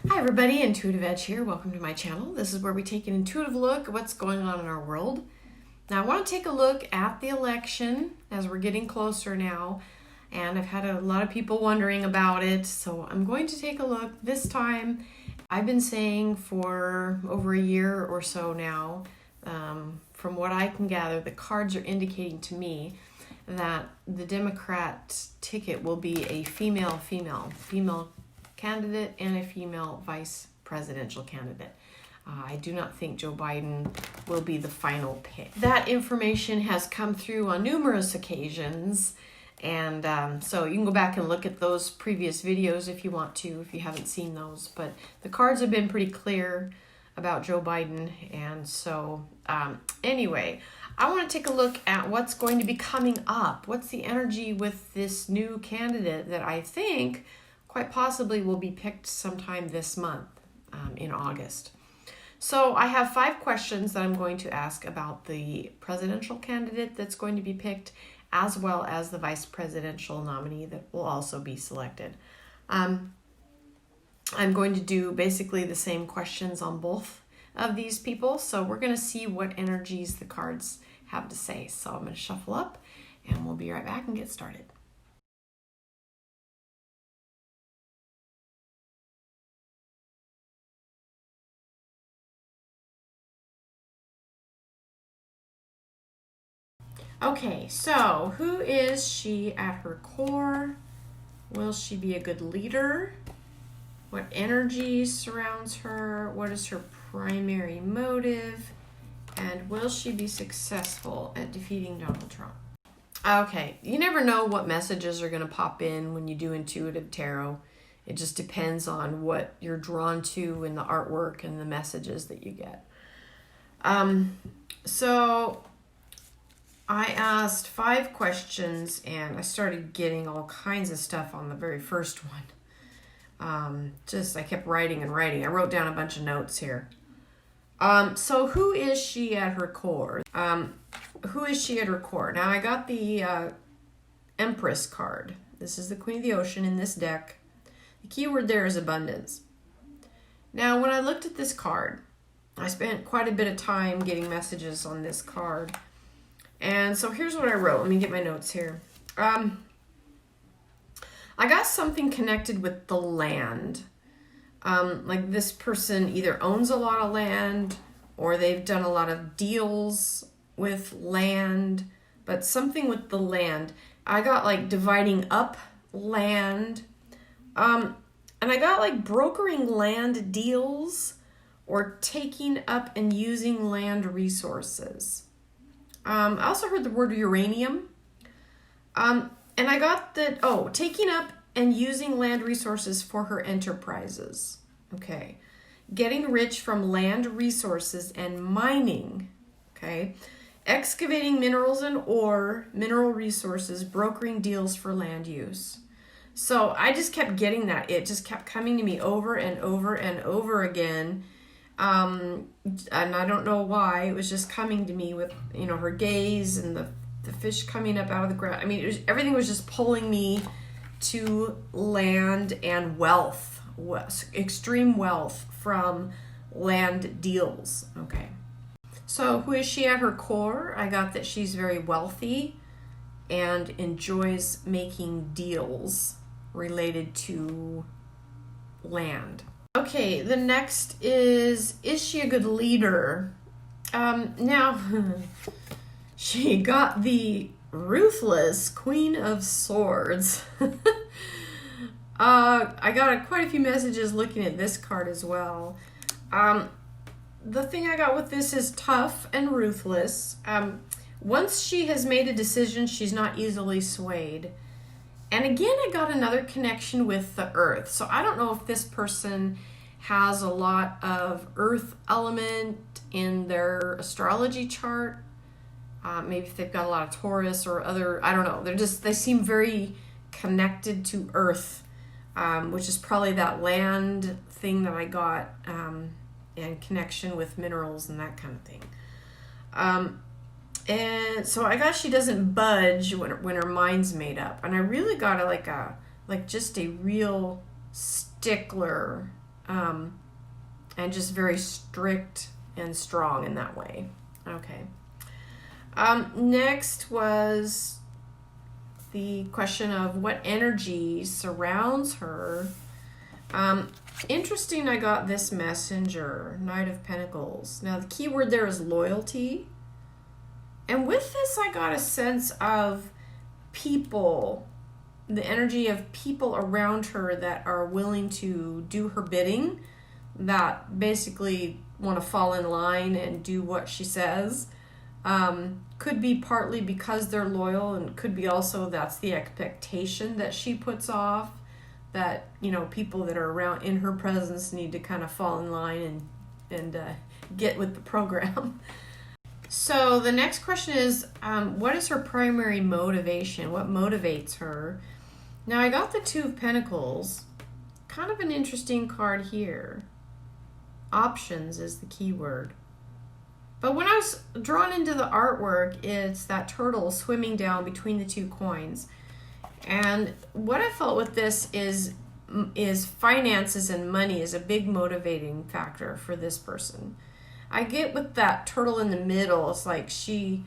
Hi everybody, Intuitive Edge here. Welcome to my channel. This is where we take an intuitive look at what's going on in our world. Now I want to take a look at the election as we're getting closer now, and I've had a lot of people wondering about it, so I'm going to take a look this time. I've been saying for over a year or so now, from what I can gather, the cards are indicating to me that the Democrat ticket will be a female candidate and a female vice presidential candidate. I do not think Joe Biden will be the final pick. That information has come through on numerous occasions, and so you can go back and look at those previous videos if you want to, if you haven't seen those. But the cards have been pretty clear about Joe Biden, and so anyway, I want to take a look at what's going to be coming up. What's the energy with this new candidate that I think quite possibly will be picked sometime this month, in August. So I have 5 questions that I'm going to ask about the presidential candidate that's going to be picked, as well as the vice presidential nominee that will also be selected. I'm going to do basically the same questions on both of these people, so we're going to see what energies the cards have to say. So I'm going to shuffle up, and we'll be right back and get started. Okay, so who is she at her core? Will she be a good leader? What energy surrounds her? What is her primary motive? And will she be successful at defeating Donald Trump? Okay, you never know what messages are going to pop in when you do intuitive tarot. It just depends on what you're drawn to in the artwork and the messages that you get. So I asked 5 questions, and I started getting all kinds of stuff on the very first one. I kept writing and writing. I wrote down a bunch of notes here. So who is she at her core? Who is she at her core? Now I got the Empress card. This is the Queen of the Ocean in this deck. The keyword there is abundance. Now when I looked at this card, I spent quite a bit of time getting messages on this card. And so here's what I wrote. Let me get my notes here. I got something connected with the land. Like this person either owns a lot of land or they've done a lot of deals with land, but something with the land. I got like dividing up land. And I got like brokering land deals or taking up and using land resources. I also heard the word uranium. And I got that, taking up and using land resources for her enterprises. Okay. Getting rich from land resources and mining. Okay. Excavating minerals and ore, mineral resources, brokering deals for land use. So I just kept getting that. It just kept coming to me over and over and over again. And I don't know why. It was just coming to me with, her gaze and the fish coming up out of the ground. I mean, everything was just pulling me to land and wealth, extreme wealth from land deals. Okay. So who is she at her core? I got that she's very wealthy and enjoys making deals related to land. Okay, the next is she a good leader? Now, she got the ruthless Queen of Swords. I got quite a few messages looking at this card as well. The thing I got with this is tough and ruthless. Once she has made a decision, she's not easily swayed. And again, I got another connection with the earth. So I don't know if this person has a lot of earth element in their astrology chart. Maybe if they've got a lot of Taurus or other, I don't know. They seem very connected to earth, which is probably that land thing that I got, and connection with minerals and that kind of thing. And so I got she doesn't budge when her mind's made up. And I really got just a real stickler and just very strict and strong in that way. Okay. Next was the question of what energy surrounds her. Interesting, I got this messenger, Knight of Pentacles. Now, the key word there is loyalty. And with this, I got a sense of people, the energy of people around her that are willing to do her bidding, that basically want to fall in line and do what she says. Could be partly because they're loyal, and could be also that's the expectation that she puts off, that, you know, people that are around in her presence need to kind of fall in line and get with the program. So the next question is, what is her primary motivation? What motivates her? Now, I got the Two of Pentacles, kind of an interesting card here. Options is the key word. But when I was drawn into the artwork, it's that turtle swimming down between the two coins. And what I felt with this is finances and money is a big motivating factor for this person. I get with that turtle in the middle, it's like she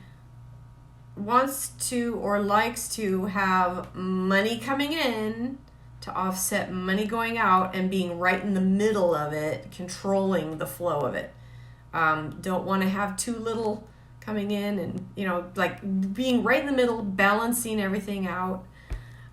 wants to or likes to have money coming in to offset money going out, and being right in the middle of it, controlling the flow of it. Don't want to have too little coming in, and, you know, like being right in the middle, balancing everything out.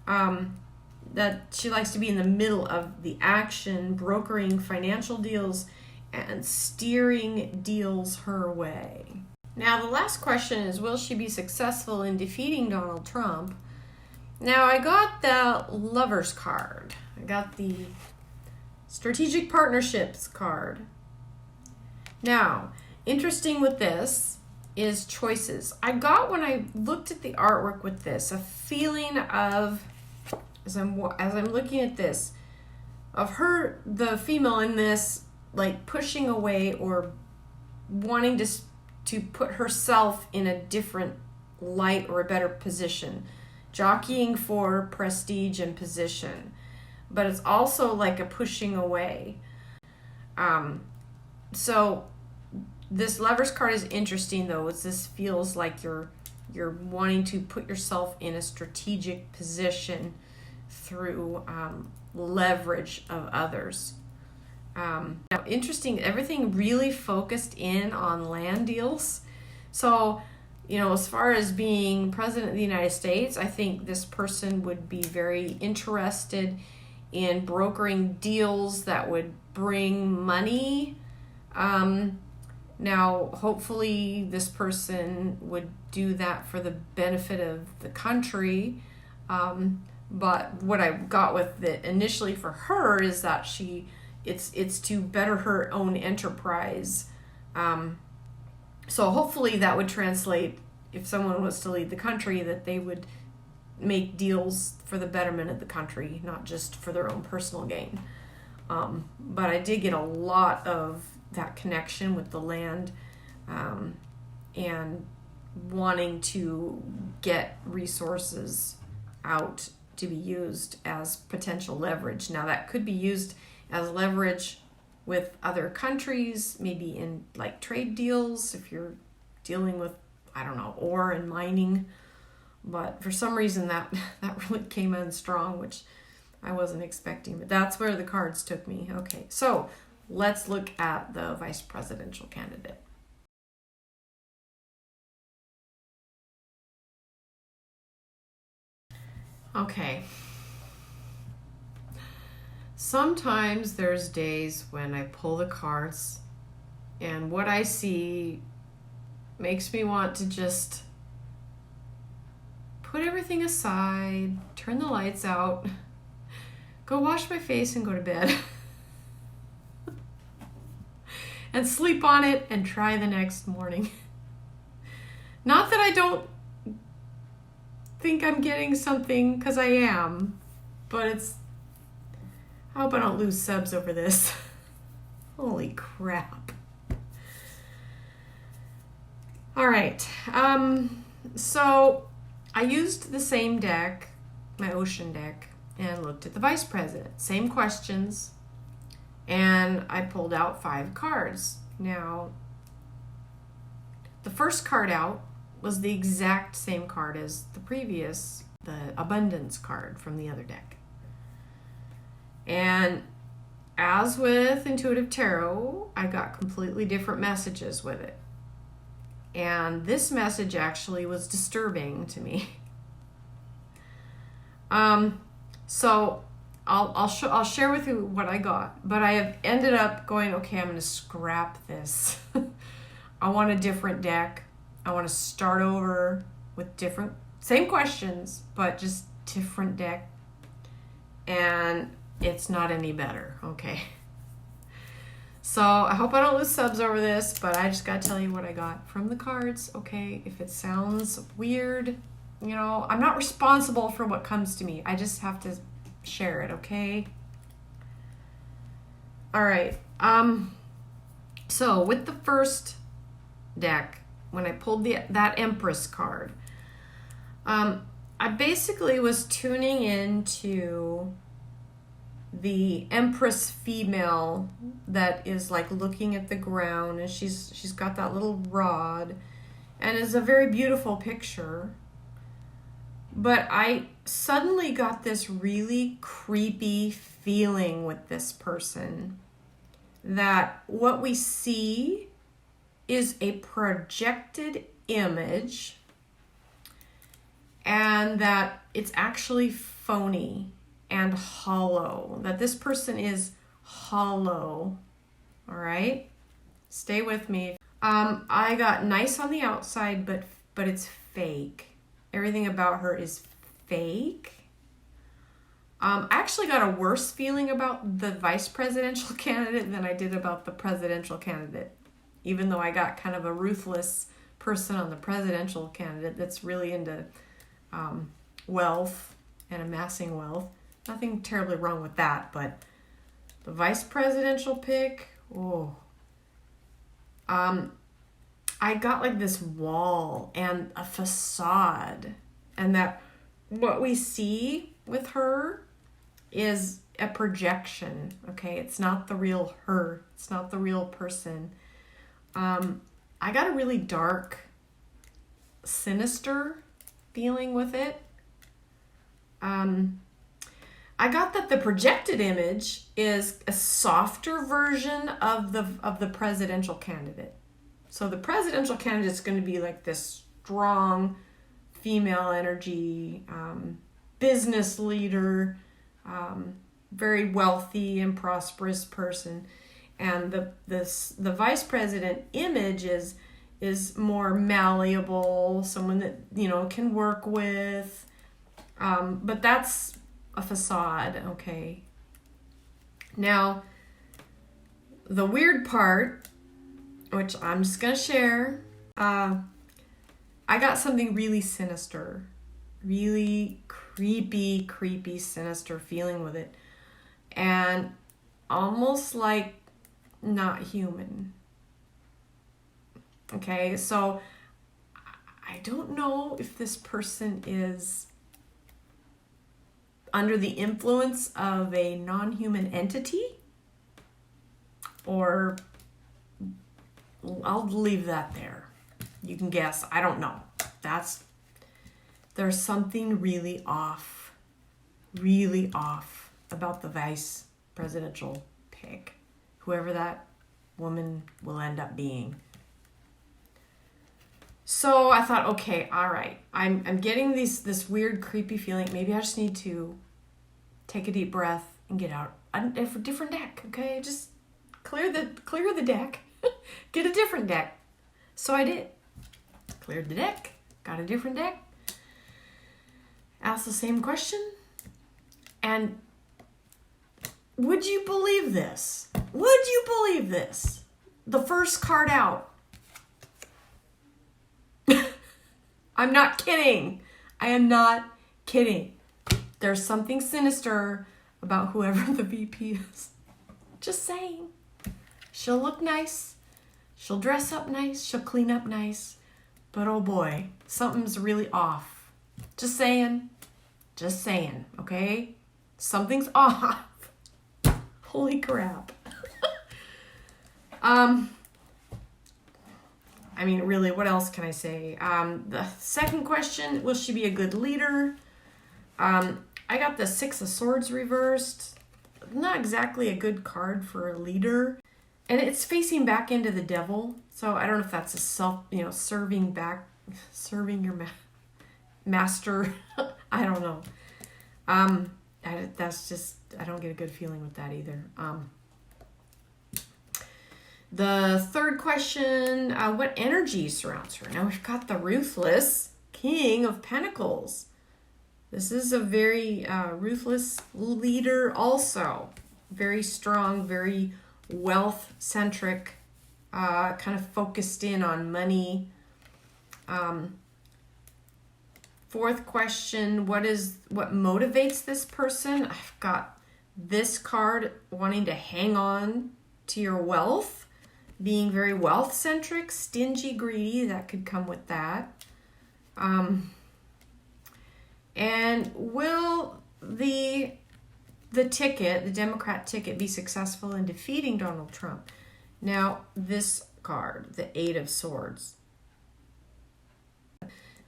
That she likes to be in the middle of the action, brokering financial deals and steering deals her way. Now, the last question is, will she be successful in defeating Donald Trump? Now, I got the Lovers card. I got the Strategic Partnerships card. Now, interesting with this is choices. I got, when I looked at the artwork with this, a feeling of, as I'm looking at this, of her, the female in this, like pushing away or wanting to put herself in a different light or a better position, jockeying for prestige and position. But it's also like a pushing away. So this Lovers card is interesting, though. This feels like you're wanting to put yourself in a strategic position through leverage of others. Now, interesting, everything really focused in on land deals. So, you know, as far as being president of the United States, I think this person would be very interested in brokering deals that would bring money. Now, hopefully this person would do that for the benefit of the country. But what I got with it initially for her is that it's to better her own enterprise. So hopefully that would translate, if someone was to lead the country, that they would make deals for the betterment of the country, not just for their own personal gain. But I did get a lot of that connection with the land, and wanting to get resources out to be used as potential leverage. Now, that could be used as leverage with other countries, maybe in like trade deals, if you're dealing with, I don't know, ore and mining. But for some reason that really came in strong, which I wasn't expecting. But that's where the cards took me. Okay, so let's look at the vice presidential candidate. Okay. Sometimes there's days when I pull the cards and what I see makes me want to just put everything aside, turn the lights out, go wash my face and go to bed. And sleep on it and try the next morning. Not that I don't think I'm getting something, because I am, but I hope I don't lose subs over this. Holy crap. All right. So I used the same deck, my ocean deck, and looked at the vice president. Same questions. And I pulled out 5 cards. Now, the first card out was the exact same card as the previous, the abundance card from the other deck. And as with intuitive tarot, I got completely different messages with it. And this message actually was disturbing to me. So I'll share with you what I got, but I have ended up going, okay, I'm going to scrap this. I want a different deck. I want to start over with same questions, but just different deck. And it's not any better, okay? So I hope I don't lose subs over this, but I just got to tell you what I got from the cards, okay? If it sounds weird, I'm not responsible for what comes to me. I just have to share it, okay? All right. So with the first deck, when I pulled that Empress card, I basically was tuning into the Empress female that is like looking at the ground, and she's got that little rod, and is a very beautiful picture. But I suddenly got this really creepy feeling with this person that what we see is a projected image, and that it's actually phony and hollow, that this person is hollow. All right, stay with me. I got nice on the outside, but it's fake. Everything about her is fake. I actually got a worse feeling about the vice presidential candidate than I did about the presidential candidate, even though I got kind of a ruthless person on the presidential candidate that's really into wealth and amassing wealth. Nothing terribly wrong with that, but the vice presidential pick, I got like this wall and a facade, and that what we see with her is a projection, okay? It's not the real her. It's not the real person. I got a really dark, sinister feeling with it. I got that the projected image is a softer version of the presidential candidate. So the presidential candidate is going to be like this strong female energy, business leader, very wealthy and prosperous person. And the vice president image is more malleable, someone that can work with. But that's a facade, okay? Now, the weird part, which I'm just going to share, I got something really sinister, really creepy, sinister feeling with it. And almost like not human. Okay, so I don't know if this person is under the influence of a non-human entity, or I'll leave that there. You can guess. I don't know. There's something really off about the vice presidential pick, whoever that woman will end up being. So I thought, okay, all right, I'm getting this weird, creepy feeling. Maybe I just need to take a deep breath and get out a different deck, okay? Just clear the deck, get a different deck. So I did. Cleared the deck, got a different deck, asked the same question, and would you believe this? The first card out. I'm not kidding. I am not kidding. There's something sinister about whoever the VP is. Just saying. She'll look nice. She'll dress up nice. She'll clean up nice. But oh boy, something's really off. Just saying, okay? Something's off. Holy crap. I mean, really, what else can I say? The second question, will she be a good leader? I got the Six of Swords reversed. Not exactly a good card for a leader. And it's facing back into the devil. So I don't know if that's a serving your master. I don't know. That's just, I don't get a good feeling with that either. The third question, what energy surrounds her? Now we've got the ruthless King of Pentacles. This is a very ruthless leader also. Very strong, very wealth-centric, kind of focused in on money. Fourth question, what motivates this person? I've got this card wanting to hang on to your wealth. Being very wealth-centric, stingy, greedy, that could come with that. And will the ticket, the Democrat ticket, be successful in defeating Donald Trump? Now, this card, the Eight of Swords.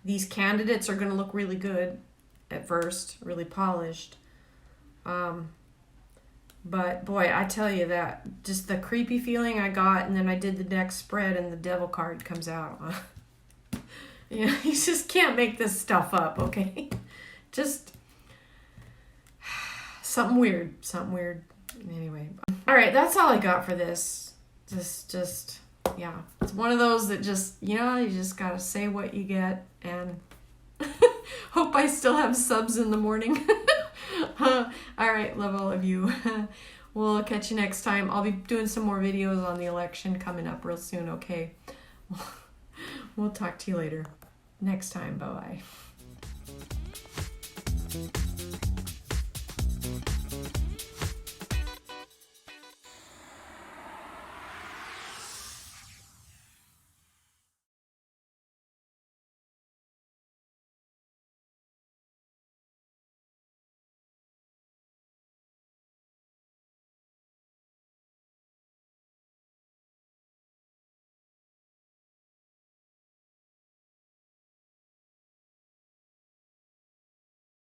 These candidates are going to look really good at first, really polished. But boy, I tell you that, just the creepy feeling I got, and then I did the next spread and the devil card comes out. You just can't make this stuff up, okay? Just something weird. Anyway. All right, that's all I got for this. Just yeah. It's one of those that just, you just got to say what you get, and hope I still have subs in the morning. All right, love all of you. We'll catch you next time. I'll be doing some more videos on the election coming up real soon, okay? We'll talk to you later. Next time, bye-bye.